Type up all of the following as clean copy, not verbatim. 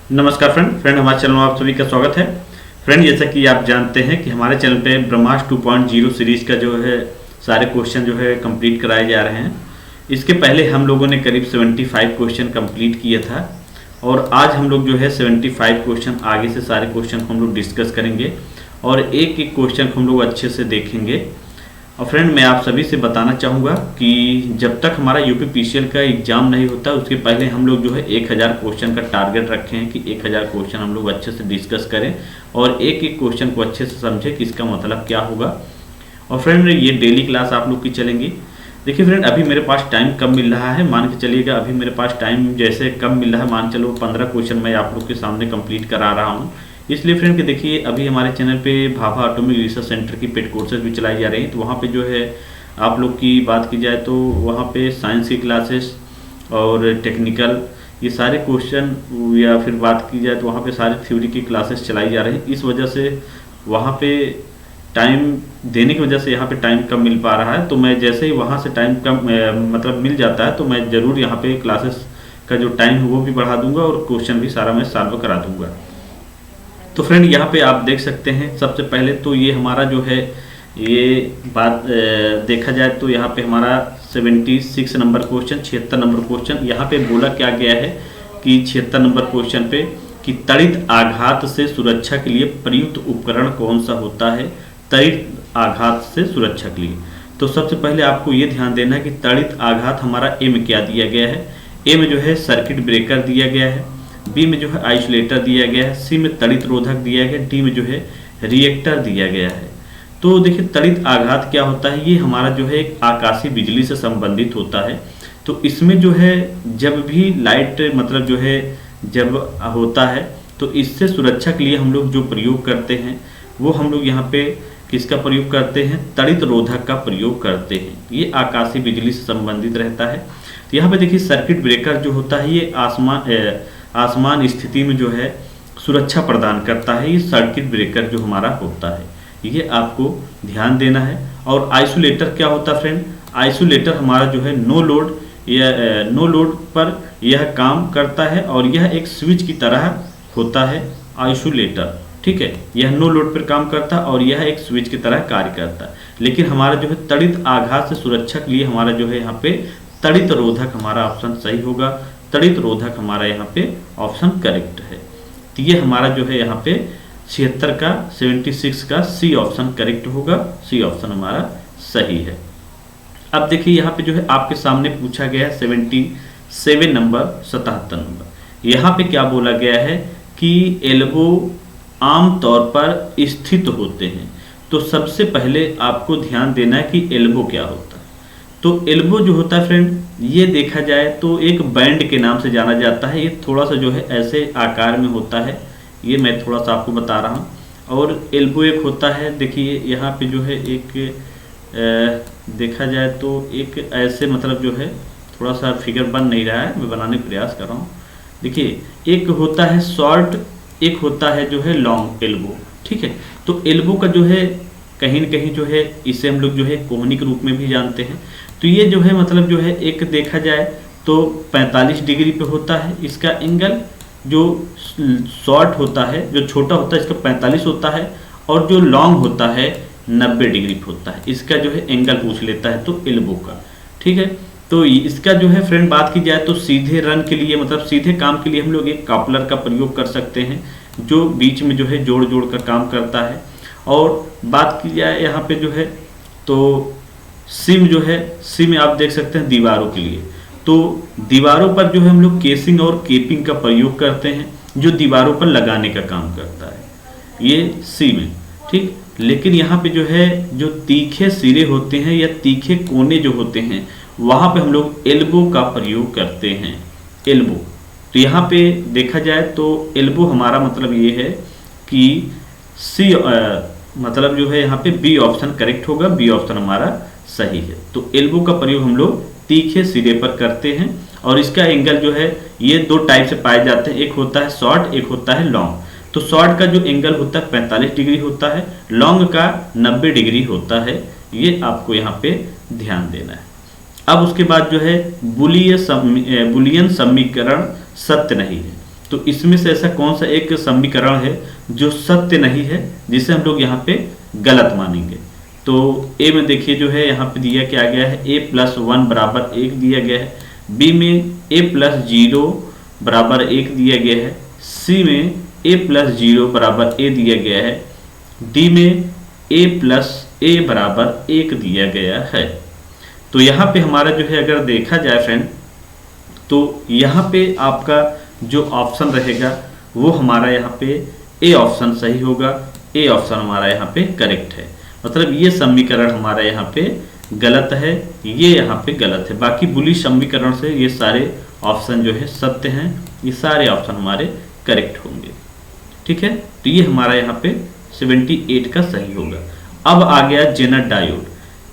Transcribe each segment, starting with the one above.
नमस्कार फ्रेंड हमारे चैनल में आप सभी का स्वागत है। फ्रेंड, जैसा कि आप जानते हैं कि हमारे चैनल पे ब्रह्मास्त्र 2.0 सीरीज का जो है सारे क्वेश्चन जो है कंप्लीट कराए जा रहे हैं। इसके पहले हम लोगों ने करीब 75 क्वेश्चन कंप्लीट किया था और आज हम लोग जो है 75 क्वेश्चन आगे से सारे क्वेश्चन को हम लोग डिस्कस करेंगे और एक एक क्वेश्चन को हम लोग अच्छे से देखेंगे। और फ्रेंड, मैं आप सभी से बताना चाहूँगा कि जब तक हमारा यूपीपीसीएल का एग्ज़ाम नहीं होता उसके पहले हम लोग जो है 1000 क्वेश्चन का टारगेट रखे हैं कि 1000 क्वेश्चन हम लोग अच्छे से डिस्कस करें और एक एक क्वेश्चन को अच्छे से समझें कि इसका मतलब क्या होगा। और फ्रेंड, ये डेली क्लास आप लोग की चलेंगी। देखिए फ्रेंड, अभी मेरे पास टाइम कम मिल रहा है, मान के चलिएगा अभी मेरे पास टाइम जैसे कम मिल रहा है, मान चलो 15 क्वेश्चन मैं आप लोग के सामने कंप्लीट करा रहा हूँ। इसलिए फ्रेंड कि देखिए अभी हमारे चैनल पे भाभा एटॉमिक रिसर्च सेंटर की पेड कोर्सेज भी चलाई जा रही हैं। तो वहाँ पे जो है आप लोग की बात की जाए तो वहाँ पे साइंस की क्लासेस और टेक्निकल ये सारे क्वेश्चन, या फिर बात की जाए तो वहाँ पे सारी थ्योरी की क्लासेस चलाई जा रही हैं। इस वजह से वहाँ पे टाइम देने की वजह से यहाँ पे टाइम कम मिल पा रहा है। तो मैं जैसे ही वहाँ से टाइम कम मतलब मिल जाता है तो मैं ज़रूर यहाँ पे क्लासेस का जो टाइम है वो भी बढ़ा दूंगा और क्वेश्चन भी सारा मैं सॉल्व करा दूंगा। तो फ्रेंड, यहाँ पे आप देख सकते हैं सबसे पहले तो ये हमारा जो है ये बात देखा जाए तो यहाँ पे हमारा 76 नंबर क्वेश्चन, 76 नंबर क्वेश्चन यहाँ पे बोला क्या गया है कि 76 नंबर क्वेश्चन पे कि त्वरित आघात से सुरक्षा के लिए प्रयुक्त उपकरण कौन सा होता है, त्वरित आघात से सुरक्षा के लिए। तो सबसे पहले आपको ये ध्यान देना है कि त्वरित आघात हमारा ए में क्या दिया गया है। ए में जो है सर्किट ब्रेकर दिया गया है, बी में जो है आइसोलेटर दिया गया है, सी में त्वरित रोधक दिया गया है, डी में जो है रिएक्टर दिया गया है। तो देखिए त्वरित आघात क्या होता है, ये हमारा जो है एक आकाशीय बिजली से संबंधित होता है। तो इसमें जो है जब भी लाइट मतलब जो है जब होता है तो इससे सुरक्षा के लिए हम लोग जो प्रयोग करते हैं वो हम लोग यहाँ पे किसका प्रयोग करते हैं, त्वरित रोधक का प्रयोग करते हैं। ये आकाशीय बिजली से संबंधित रहता है। तो यहाँ पे देखिए सर्किट ब्रेकर जो होता है ये आसमान स्थिति में जो है सुरक्षा प्रदान करता है। ये सर्किट ब्रेकर जो हमारा होता है ये आपको ध्यान देना है। और आइसोलेटर क्या होता है फ्रेंड, आइसोलेटर हमारा जो है नो लोड पर यह काम करता है और यह एक स्विच की तरह होता है आइसोलेटर। ठीक है, यह नो लोड पर काम करता है और यह एक स्विच की तरह कार्य करता है। लेकिन हमारा जो है त्वरित आघात से सुरक्षा के लिए हमारा जो है यहाँ पे त्वरित रोधक हमारा ऑप्शन सही होगा। त्वरित रोधक हमारा यहाँ पे ऑप्शन करेक्ट है। तो ये हमारा जो है यहाँ पे 76 का सी ऑप्शन करेक्ट होगा, सी ऑप्शन हमारा सही है। अब देखिए यहाँ पे जो है आपके सामने पूछा गया है 77 नंबर, 77 नंबर। यहाँ पे क्या बोला गया है कि एल्बो आम तौर पर स्थित होते हैं। तो सबसे पहले आपको ध्यान देना है कि एल्बो क्या होता है। तो एल्बो जो होता है फ्रेंड, ये देखा जाए तो एक बैंड के नाम से जाना जाता है। ये थोड़ा सा जो है ऐसे आकार में होता है, ये मैं थोड़ा सा आपको बता रहा हूँ। और एल्बो एक होता है, देखिए यहाँ पे जो है एक देखा जाए तो एक ऐसे मतलब जो है थोड़ा सा फिगर बन नहीं रहा है, मैं बनाने का प्रयास कर रहा हूँ। देखिए एक होता है शॉर्ट, एक होता है जो है लॉन्ग एल्बो। ठीक है, तो एल्बो का जो है कहीं न कहीं जो है इसे हम लोग जो है कोहनी के रूप में भी जानते हैं। तो ये जो है मतलब जो है एक देखा जाए तो 45 डिग्री पे होता है इसका एंगल। जो शॉर्ट होता है, जो छोटा होता है इसका 45 होता है और जो लॉन्ग होता है 90 डिग्री पे होता है। इसका जो है एंगल पूछ लेता है तो एल्बो का। ठीक है, तो इसका जो है फ्रेंड बात की जाए तो सीधे रन के लिए मतलब सीधे काम के लिए हम लोग एक कापलर का प्रयोग कर सकते हैं जो बीच में जो है जोड़ कर काम करता है। और बात की जाए यहाँ पे जो है तो सिम जो है, सिम आप देख सकते हैं दीवारों के लिए। तो दीवारों पर जो है हम लोग केसिंग और केपिंग का प्रयोग करते हैं जो दीवारों पर लगाने का काम करता है, ये सिम है। ठीक, लेकिन यहाँ पे जो है जो तीखे सिरे होते हैं या तीखे कोने जो होते हैं वहाँ पे हम लोग एल्बो का प्रयोग करते हैं, एल्बो। तो यहाँ पे देखा जाए तो एल्बो हमारा मतलब ये है कि सी मतलब जो है यहाँ पे बी ऑप्शन करेक्ट होगा, बी ऑप्शन हमारा सही है। तो एल्बो का प्रयोग हम लोग तीखे सिरे पर करते हैं और इसका एंगल जो है ये दो टाइप से पाए जाते हैं, एक होता है शॉर्ट, एक होता है लॉन्ग। तो शॉर्ट का जो एंगल होता है 45 डिग्री होता है, लॉन्ग का 90 डिग्री होता है। ये आपको यहाँ पे ध्यान देना है। अब उसके बाद जो है बुलियन समीकरण सत्य नहीं है। तो इसमें से ऐसा कौन सा एक समीकरण है जो सत्य नहीं है, जिसे हम लोग यहाँ पे गलत मानेंगे। तो ए में देखिए जो है यहाँ पे दिया क्या गया है, a+1 बराबर 1 दिया गया है, बी में a+0 बराबर 1 दिया गया है, सी में a+0 बराबर a दिया गया है, डी में a+a बराबर 1 दिया गया है। तो यहाँ पे हमारा जो है अगर देखा जाए फ्रेंड, तो यहाँ पे आपका जो ऑप्शन रहेगा वो हमारा यहाँ पे ए ऑप्शन सही होगा, ए ऑप्शन हमारा यहाँ पे करेक्ट है। मतलब ये समीकरण हमारा यहाँ पे गलत है, ये यहाँ पे गलत है। बाकी बुलिश समीकरण से ये सारे ऑप्शन जो है सत्य हैं, ये सारे ऑप्शन हमारे करेक्ट होंगे। ठीक है, तो ये हमारा यहाँ पे 78 का सही होगा। अब आ गया जेनर डायोड।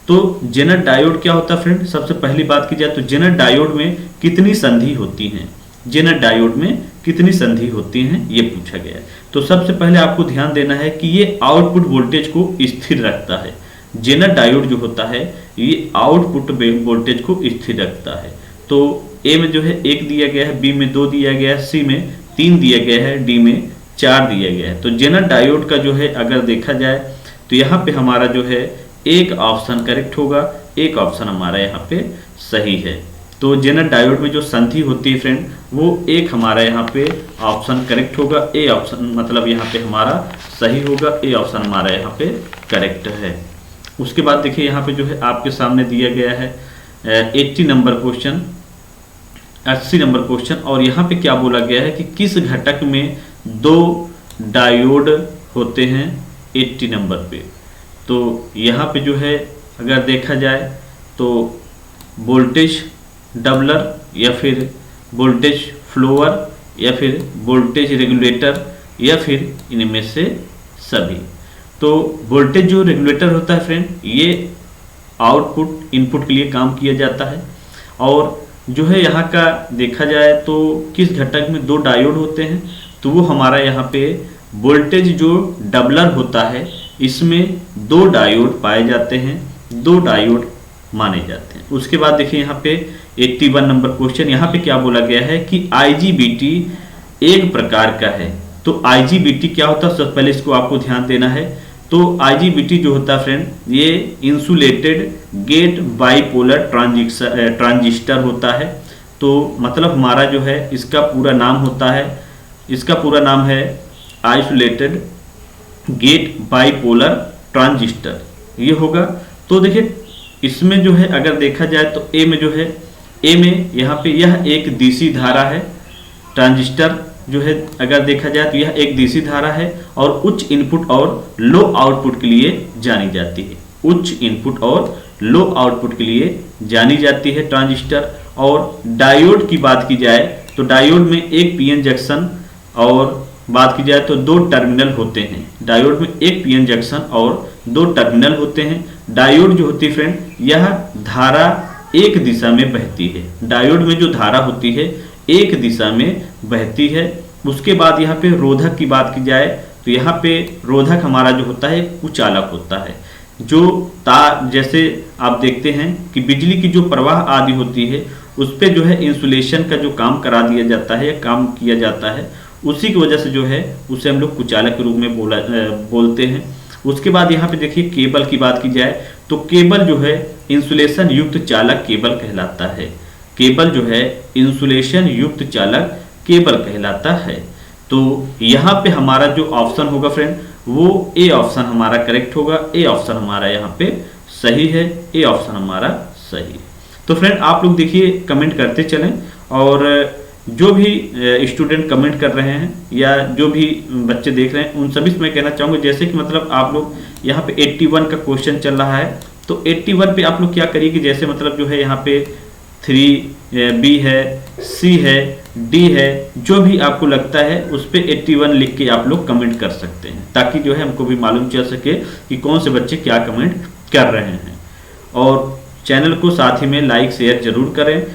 तो जेनर डायोड क्या होता है फ्रेंड, सबसे पहली बात की जाए तो जेनर डायोड में कितनी संधि होती हैं, जेनर डायोड में कितनी संधि होती हैं ये पूछा गया है। तो सबसे पहले आपको ध्यान देना है कि ये आउटपुट वोल्टेज को स्थिर रखता है। जेनर डायोड जो होता है ये आउटपुट वोल्टेज को स्थिर रखता है। तो ए में जो है 1 दिया गया है, बी में 2 दिया गया है, सी में 3 दिया गया है, डी में 4 दिया गया है। तो जेनर डायोड का जो है अगर देखा जाए तो यहाँ पे हमारा जो है एक ऑप्शन करेक्ट होगा, एक ऑप्शन हमारा यहाँ पे सही है। तो जेनर डायोड में जो संधि होती है फ्रेंड वो एक हमारा यहाँ पे ऑप्शन करेक्ट होगा, ए ऑप्शन मतलब यहाँ पे हमारा सही होगा, ए ऑप्शन हमारा यहाँ पे करेक्ट है। उसके बाद देखिए यहाँ पे जो है आपके सामने दिया गया है 80 नंबर क्वेश्चन, 80 नंबर क्वेश्चन, और यहाँ पे क्या बोला गया है कि किस घटक में 2 डायोड होते हैं 80 नंबर पे। तो यहाँ पे जो है अगर देखा जाए तो वोल्टेज डबलर या फिर वोल्टेज फ्लोअर या फिर वोल्टेज रेगुलेटर या फिर इनमें से सभी। तो वोल्टेज जो रेगुलेटर होता है फ्रेंड ये आउटपुट इनपुट के लिए काम किया जाता है, और जो है यहाँ का देखा जाए तो किस घटक में 2 डायोड होते हैं, तो वो हमारा यहाँ पे वोल्टेज जो डबलर होता है इसमें 2 डायोड पाए जाते हैं, 2 डायोड माने जाते हैं। उसके बाद देखिए यहाँ पे 81 नंबर क्वेश्चन, यहाँ पे क्या बोला गया है कि IGBT एक प्रकार का है। तो IGBT क्या होता है, सबसे पहले इसको आपको ध्यान देना है। तो IGBT जो होता है फ्रेंड ये इंसुलेटेड गेट बाइपोलर ट्रांजिस्टर होता है। तो मतलब हमारा जो है इसका पूरा नाम होता है, इसका पूरा नाम है आइसोलेटेड गेट बाइपोलर ट्रांजिस्टर, ये होगा। तो देखिए इसमें जो है अगर देखा जाए तो ए में जो है, ए में यहाँ पे यह एक DC धारा है, ट्रांजिस्टर जो है अगर देखा जाए तो यह एक DC धारा है और उच्च इनपुट और लो आउटपुट के लिए जानी जाती है, उच्च इनपुट और लो आउटपुट के लिए जानी जाती है ट्रांजिस्टर। और डायोड की बात की जाए तो डायोड में एक पीएन जंक्शन और बात की जाए तो 2 टर्मिनल होते हैं। डायोड में एक पीएन जंक्शन और 2 टर्मिनल होते हैं। डायोड जो होती है फ्रेंड यह धारा एक दिशा में बहती है, डायोड में जो धारा होती है एक दिशा में बहती है। उसके बाद यहाँ पे रोधक की बात की जाए तो यहाँ पे रोधक हमारा जो होता है कुचालक होता है, जो तार जैसे आप देखते हैं कि बिजली की जो प्रवाह आदि होती है उस पर जो है इंसुलेशन का जो काम करा दिया जाता है या काम किया जाता है, उसी की वजह से जो है उसे हम लोग कुचालक के रूप में बोलते हैं। उसके बाद यहाँ पे देखिए केबल की बात की जाए तो केबल जो है इंसुलेशन युक्त चालक केबल कहलाता है, केबल जो है इंसुलेशन युक्त चालक केबल कहलाता है। तो यहाँ पे हमारा जो ऑप्शन होगा फ्रेंड वो ए ऑप्शन हमारा करेक्ट होगा, ए ऑप्शन हमारा यहाँ पे सही है, ए ऑप्शन हमारा सही है। तो फ्रेंड आप लोग देखिए कमेंट करते चलें, और जो भी स्टूडेंट कमेंट कर रहे हैं या जो भी बच्चे देख रहे हैं उन सभी से मैं कहना चाहूँगा, जैसे कि मतलब आप लोग यहाँ पे 81 का क्वेश्चन चल रहा है तो 81 पे आप लोग क्या करिए कि जैसे मतलब जो है यहाँ पे 3B है, C है, D है, जो भी आपको लगता है उस पे 81 लिख के आप लोग कमेंट कर सकते हैं, ताकि जो है हमको भी मालूम चल सके कि कौन से बच्चे क्या कमेंट कर रहे हैं। और चैनल को साथ ही में लाइक शेयर जरूर करें।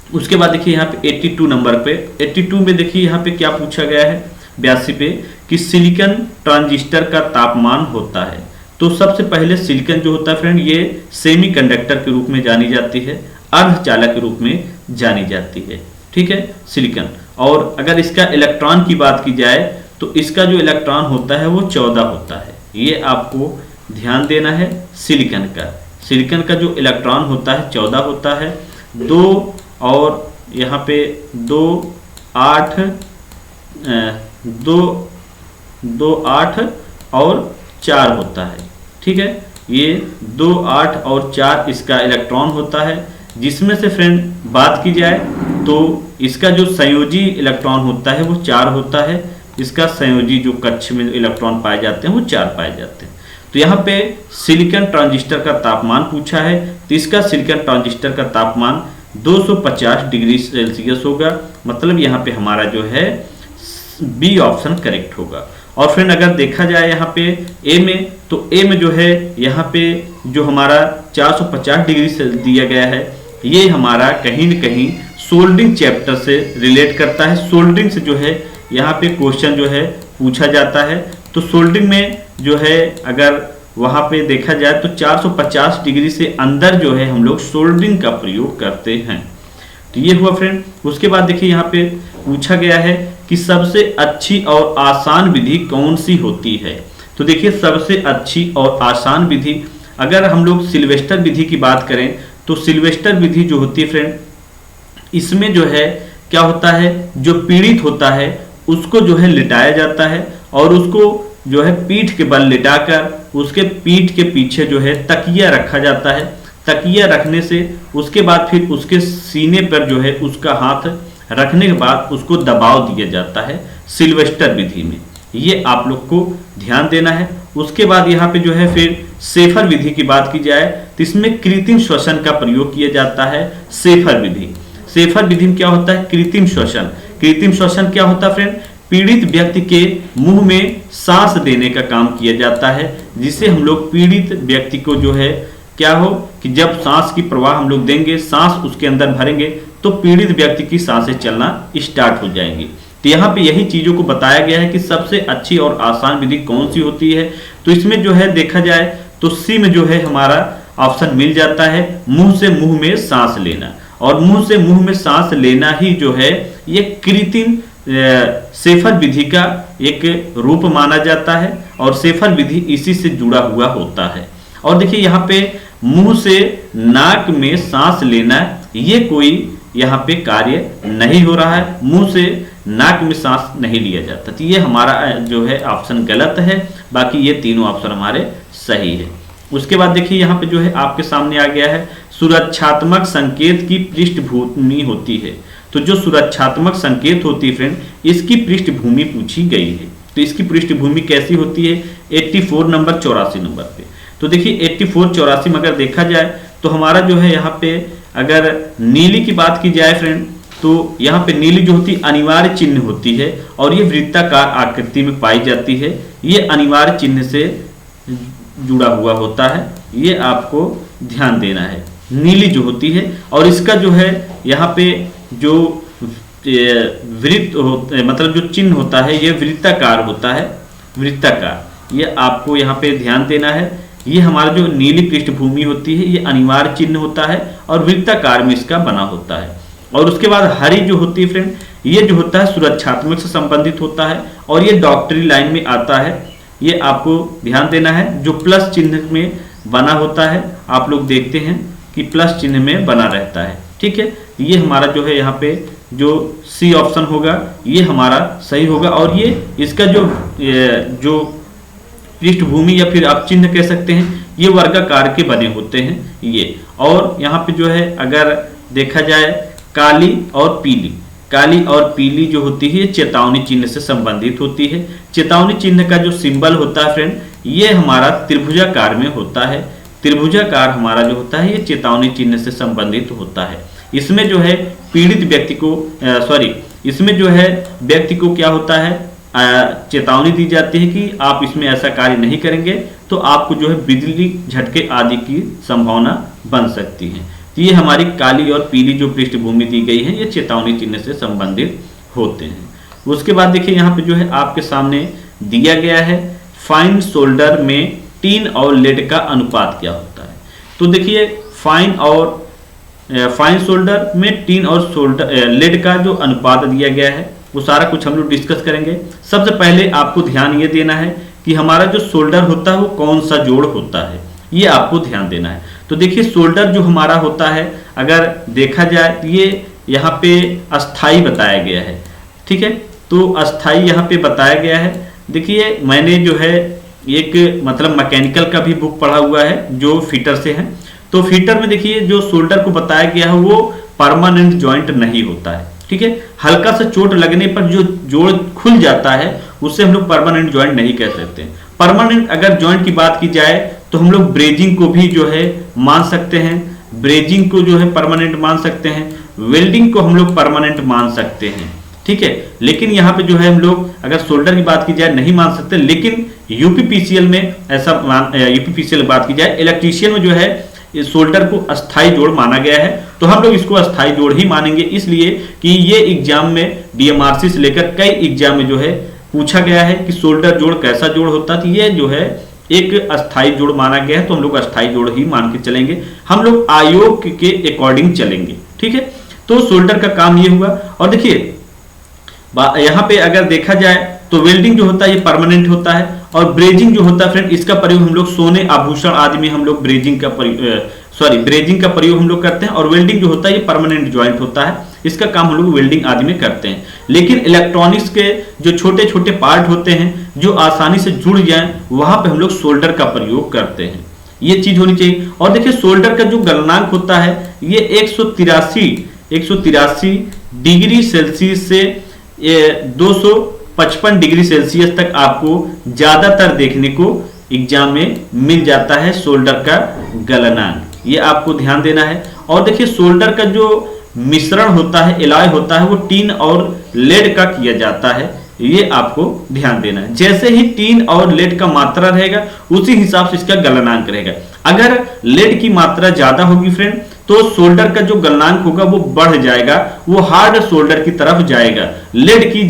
उसके बाद देखिए यहाँ पे 82 नंबर पे, 82 में देखिए यहाँ पे क्या पूछा गया है 82 पे कि सिलिकॉन ट्रांजिस्टर का तापमान होता है। तो सबसे पहले सिलिकॉन जो होता है फ्रेंड ये सेमीकंडक्टर के रूप में जानी जाती है, अर्धचालक के रूप में जानी जाती है, ठीक है सिलिकॉन। और अगर इसका इलेक्ट्रॉन की बात की जाए तो इसका जो इलेक्ट्रॉन होता है वो 14 होता है। ये आपको ध्यान देना है। सिलिकॉन का जो इलेक्ट्रॉन होता है 14 होता है। 2 और यहाँ पे 2 8 और 4 होता है। ठीक है, ये 2 8 और 4 इसका इलेक्ट्रॉन होता है, जिसमें से फ्रेंड बात की जाए तो इसका जो संयोजी इलेक्ट्रॉन होता है वो 4 होता है। इसका संयोजी जो कक्ष में इलेक्ट्रॉन पाए जाते हैं वो 4 पाए जाते हैं। तो यहाँ पे सिलिकॉन ट्रांजिस्टर का तापमान पूछा है, तो इसका सिलिकॉन ट्रांजिस्टर का तापमान 250 डिग्री सेल्सियस होगा। मतलब यहाँ पे हमारा जो है बी ऑप्शन करेक्ट होगा। और फ्रेंड अगर देखा जाए यहाँ पे ए में, तो ए में जो है यहाँ पे जो हमारा 450 डिग्री से दिया गया है, ये हमारा कहीं न कहीं सोल्डरिंग चैप्टर से रिलेट करता है। सोल्डरिंग से जो है यहाँ पे क्वेश्चन जो है पूछा जाता है। तो सोल्डरिंग में जो है अगर वहाँ पे देखा जाए तो 450 डिग्री से अंदर जो है हम लोग सोल्डरिंग का प्रयोग करते हैं। तो ये हुआ फ्रेंड। उसके बाद देखिए यहाँ पे पूछा गया है कि सबसे अच्छी और आसान विधि कौन सी होती है। तो देखिए सबसे अच्छी और आसान विधि, अगर हम लोग सिल्वेस्टर विधि की बात करें तो सिल्वेस्टर विधि जो होती है फ्रेंड, इसमें जो है क्या होता है, जो पीड़ित होता है उसको जो है लिटाया जाता है और उसको जो है पीठ के बल लिटाकर उसके पीठ के पीछे जो है तकिया रखा जाता है। तकिया रखने से उसके बाद फिर उसके सीने पर जो है उसका हाथ रखने के बाद उसको दबाव दिया जाता है सिल्वेस्टर विधि में। ये आप लोग को ध्यान देना है। उसके बाद यहाँ पे जो है फिर शेफर विधि की बात की जाए तो इसमें कृत्रिम श्वसन का प्रयोग किया जाता है। शेफर विधि में क्या होता है, कृत्रिम श्वसन। कृत्रिम श्वसन क्या होता है फ्रेंड, पीड़ित व्यक्ति के मुंह में सांस देने का काम किया जाता है, जिससे हम लोग पीड़ित व्यक्ति को जो है क्या हो कि जब सांस की प्रवाह हम लोग देंगे, सांस उसके अंदर भरेंगे तो पीड़ित व्यक्ति की सांसें चलना स्टार्ट हो जाएंगी। तो यहाँ पे यही चीजों को बताया गया है कि सबसे अच्छी और आसान विधि कौन सी होती है। तो इसमें जो है देखा जाए तो सी में जो है हमारा ऑप्शन मिल जाता है, मुंह से मुंह में सांस लेना। और मुंह से मुंह में सांस लेना ही जो है ये कृत्रिम शेफर विधि का एक रूप माना जाता है और शेफर विधि इसी से जुड़ा हुआ होता है। और देखिए यहाँ पे मुंह से नाक में सांस लेना, ये कोई यहाँ पे कार्य नहीं हो रहा है, मुंह से नाक में सांस नहीं लिया जाता। तो ये हमारा जो है ऑप्शन गलत है, बाकी ये तीनों ऑप्शन हमारे सही है। उसके बाद देखिए यहाँ पे जो है आपके सामने आ गया है सुरक्षात्मक संकेत की पृष्ठभूमि होती है। तो जो सुरक्षात्मक संकेत होती है फ्रेंड, इसकी पृष्ठभूमि पूछी गई है। तो इसकी पृष्ठभूमि कैसी होती है, 84 नंबर 84 नंबर पे। तो देखिए 84 84 में अगर देखा जाए तो हमारा जो है यहाँ पे अगर नीली की बात की जाए फ्रेंड, तो यहाँ पे नीली जो होती है अनिवार्य चिन्ह होती है और ये वृत्ताकार आकृति में पाई जाती है। ये अनिवार्य चिन्ह से जुड़ा हुआ होता है, ये आपको ध्यान देना है। नीली जो होती है और इसका जो है यहाँ पे जो वृत्त मतलब जो चिन्ह होता है ये वृत्ताकार होता है, वृत्ताकार। ये आपको यहाँ पे ध्यान देना है। ये हमारा जो नीली पृष्ठभूमि होती है ये अनिवार्य चिन्ह होता है और वृत्ताकार में इसका बना होता है। और उसके बाद हरी जो होती है फ्रेंड, ये जो होता है सुरक्षात्मक से संबंधित होता है और ये डॉक्टरी लाइन में आता है। ये आपको ध्यान देना है, जो प्लस चिन्ह में बना होता है आप लोग देखते हैं कि प्लस चिन्ह में बना रहता है। ठीक है, ये हमारा जो है यहाँ पे जो सी ऑप्शन होगा ये हमारा सही होगा। और ये इसका जो पृष्ठभूमि या फिर आप चिन्ह कह सकते हैं, ये वर्गाकार के बने होते हैं ये। और यहाँ पे जो है अगर देखा जाए काली और पीली जो होती है ये चेतावनी चिन्ह से संबंधित होती है। चेतावनी चिन्ह का जो सिंबल होता है फ्रेंड, ये हमारा त्रिभुजाकार में होता है। त्रिभुजाकार हमारा जो होता है ये चेतावनी चिन्ह से संबंधित होता है। इसमें जो है पीड़ित व्यक्ति को इसमें जो है व्यक्ति को क्या होता है, चेतावनी दी जाती है कि आप इसमें ऐसा कार्य नहीं करेंगे तो आपको जो है बिजली झटके आदि की संभावना बन सकती है। तो ये हमारी काली और पीली जो पृष्ठभूमि दी गई है ये चेतावनी चिन्ह से संबंधित होते हैं। उसके बाद देखिए यहाँ पे जो है आपके सामने दिया गया है फाइन सोल्डर में टीन और लेड का अनुपात क्या होता है। तो देखिए फाइन और फाइन सोल्डर में टीन और सोल्डर लेड का जो अनुपात दिया गया है वो सारा कुछ हम लोग डिस्कस करेंगे। सबसे पहले आपको ध्यान ये देना है कि हमारा जो सोल्डर होता है वो कौन सा जोड़ होता है, ये आपको ध्यान देना है। तो देखिए सोल्डर जो हमारा होता है अगर देखा जाए तो ये यहाँ पे अस्थाई बताया गया है, ठीक है। तो अस्थाई यहाँ पे बताया गया है। देखिए मैंने जो है एक मतलब मैकेनिकल का भी बुक पढ़ा हुआ है जो फीटर से है। तो फीटर में देखिए जो सोल्डर को बताया गया है वो परमानेंट जॉइंट नहीं होता है, ठीक है। हल्का सा चोट लगने पर जो जोड़ खुल जाता है उससे हम लोग परमानेंट जॉइंट नहीं कह सकते। परमानेंट अगर जॉइंट की बात की जाए तो हम लोग ब्रेजिंग को भी जो है मान सकते हैं, ब्रेजिंग को जो है परमानेंट मान सकते हैं, वेल्डिंग को हम लोग परमानेंट मान सकते हैं, ठीक है। लेकिन यहाँ पे जो है हम लोग अगर सोल्डर की बात की जाए नहीं मान सकते। लेकिन यूपीपीसीएल में ऐसा यूपीपीसीएल बात की जाए, इलेक्ट्रीशियन में जो है इस सोल्डर को अस्थाई जोड़ माना गया है, तो हम लोग इसको अस्थाई जोड़ ही मानेंगे, इसलिए कि ये एग्जाम में डीएमआरसी से लेकर कई एग्जाम में जो है पूछा गया है कि सोल्डर जोड़ कैसा जोड़ होता है। तो ये जो है एक अस्थाई जोड़ माना गया है, तो हम लोग अस्थाई जोड़ ही मान के चलेंगे, हम लोग आयोग के अकॉर्डिंग चलेंगे, ठीक है। तो सोल्डर का काम ये हुआ। और देखिए यहाँ पे अगर देखा जाए तो वेल्डिंग जो होता है ये परमानेंट होता है, और ब्रेजिंग जो होता है फ्रेंड इसका प्रयोग हम लोग सोने आभूषण आदि में हम लोग ब्रेजिंग का प्रयोग हम लोग करते हैं। और वेल्डिंग जो होता है ये परमानेंट ज्वाइंट होता है, इसका काम हम लोग वेल्डिंग आदि में करते हैं। लेकिन इलेक्ट्रॉनिक्स के जो छोटे छोटे पार्ट होते हैं जो आसानी से जुड़ जाएं वहां पे हम लोग सोल्डर का प्रयोग करते हैं, ये चीज होनी चाहिए। और देखिए सोल्डर का जो गलनांक होता है ये 183 डिग्री सेल्सियस से 255 डिग्री सेल्सियस तक आपको ज्यादातर देखने को एग्जाम में मिल जाता है सोल्डर का गलनांक, ये आपको ध्यान देना है। और देखिए सोल्डर का जो मिश्रण होता है, एलॉय होता है, वो टीन और लेड का किया जाता है, ये आपको ध्यान देना है। जैसे ही टीन और लेड का मात्रा रहेगा उसी हिसाब से इसका गलनांक रहेगा। अगर लेड की मात्रा ज्यादा होगी फ्रेंड तो सोल्डर का जो गलनांक होगा वो बढ़ जाएगा, वो हार्ड सोल्डर की तरफ जाएगा। लेड की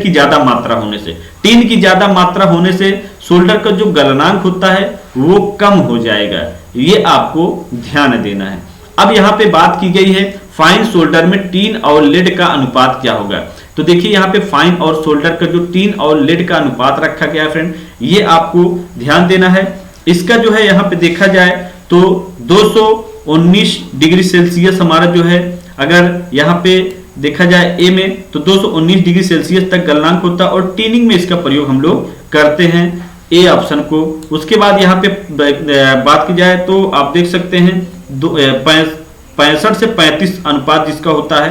ज्यादा मात्रा होने से, टीन की ज्यादा मात्रा होने से सोल्डर का जो गलनांक होता है वो कम हो जाएगा, ये आपको ध्यान देना है। अब यहाँ पे बात की गई है फाइन सोल्डर में टीन और लेड का अनुपात क्या होगा। तो देखिए यहाँ पे फाइन और सोल्डर का जो टीन और लेड का अनुपात रखा गया है फ्रेंड, ये आपको ध्यान देना है। इसका जो है यहाँ पे देखा जाए तो 219 डिग्री सेल्सियस हमारा जो है, अगर यहाँ पे देखा जाए ए में तो 219 डिग्री सेल्सियस तक गलनांक होता है, और टीनिंग में इसका प्रयोग हम लोग करते हैं, ए ऑप्शन को। उसके बाद यहाँ पे बात की जाए तो आप देख सकते हैं 65 से 35 अनुपात जिसका होता है,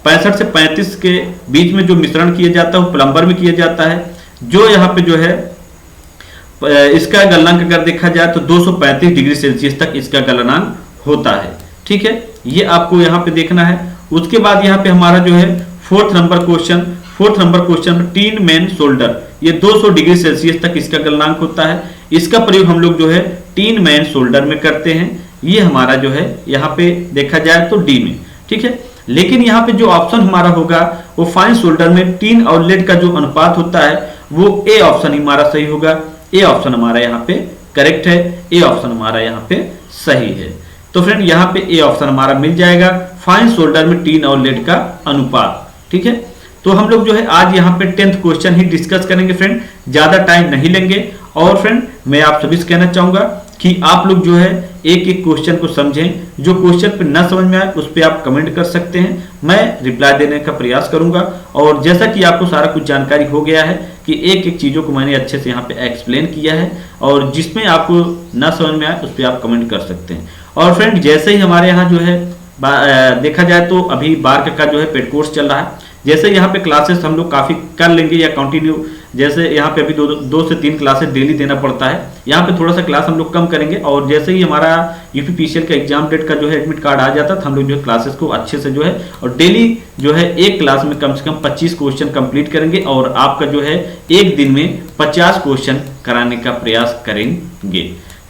65 से 35 के बीच में जो मिश्रण किया जाता है वो प्लम्बर में किया जाता है। जो यहाँ पे जो है इसका गलनांक अगर देखा जाए तो 235 डिग्री सेल्सियस तक इसका गलनांक होता है, ठीक है, ये आपको यहाँ पे देखना है। उसके बाद यहाँ पे हमारा जो है fourth number question tin man solder, ये 200 डिग्री सेल्सियस तक इसका गलनांक होता है, इसका प्रयोग हम लोग जो है टीन मैन सोल्डर में करते हैं, ये हमारा जो है यहाँ पे देखा जाए तो डी में, ठीक है। लेकिन यहाँ पे जो ऑप्शन हमारा होगा वो फाइन सोल्डर में टीन और लेड का जो अनुपात होता है वो ए ऑप्शन हमारा सही होगा, ए ऑप्शन हमारा यहाँ पे करेक्ट है, ए ऑप्शन हमारा यहाँ पे सही है। तो फ्रेंड यहाँ पे ए ऑप्शन हमारा मिल जाएगा, फाइन सोल्डर में टीन और लेड का अनुपात, ठीक है। तो हम लोग जो है आज यहाँ पे 10th क्वेश्चन ही डिस्कस करेंगे फ्रेंड, ज्यादा टाइम नहीं लेंगे। और फ्रेंड मैं आप सभी से कहना चाहूंगा कि आप लोग जो है एक एक क्वेश्चन को समझें, जो क्वेश्चन पे ना समझ में आए उस पर आप कमेंट कर सकते हैं, मैं रिप्लाई देने का प्रयास करूंगा। और जैसा कि आपको सारा कुछ जानकारी हो गया है कि एक एक चीज़ों को मैंने अच्छे से यहाँ पे एक्सप्लेन किया है, और जिसमें आपको ना समझ में आए उस पर आप कमेंट कर सकते हैं। और फ्रेंड जैसे ही हमारे यहाँ जो है देखा जाए तो अभी बार्क का जो है पेड कोर्स चल रहा है, जैसे यहाँ पे क्लासेस हम लोग काफ़ी कर लेंगे या कंटिन्यू, जैसे यहाँ पे अभी दो से तीन क्लासेस डेली देना पड़ता है, यहाँ पे थोड़ा सा क्लास हम लोग कम करेंगे। और जैसे ही हमारा यूपीपीसीएल का एग्जाम डेट का जो है एडमिट कार्ड आ जाता है तो हम लोग जो है क्लासेस को अच्छे से जो है और डेली जो है एक क्लास में कम से कम 25 क्वेश्चन कंप्लीट करेंगे, और आपका जो है एक दिन में 50 क्वेश्चन कराने का प्रयास करेंगे।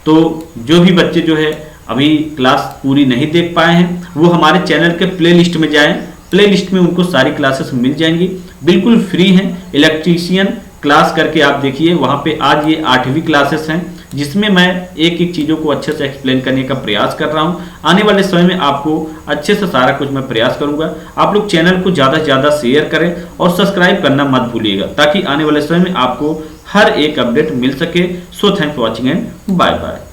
तो जो भी बच्चे जो है अभी क्लास पूरी नहीं देख पाए हैं वो हमारे चैनल के प्ले लिस्ट में जाएं, प्ले लिस्ट में उनको सारी क्लासेस मिल जाएंगी, बिल्कुल फ्री हैं। इलेक्ट्रीशियन क्लास करके आप देखिए, वहाँ पे आज ये 8वीं क्लासेस हैं, जिसमें मैं एक एक चीज़ों को अच्छे से एक्सप्लेन करने का प्रयास कर रहा हूं। आने वाले समय में आपको अच्छे से सारा कुछ मैं प्रयास करूंगा। आप लोग चैनल को ज़्यादा से ज़्यादा शेयर करें और सब्सक्राइब करना मत भूलिएगा, ताकि आने वाले समय में आपको हर एक अपडेट मिल सके। So thanks for watching and bye bye.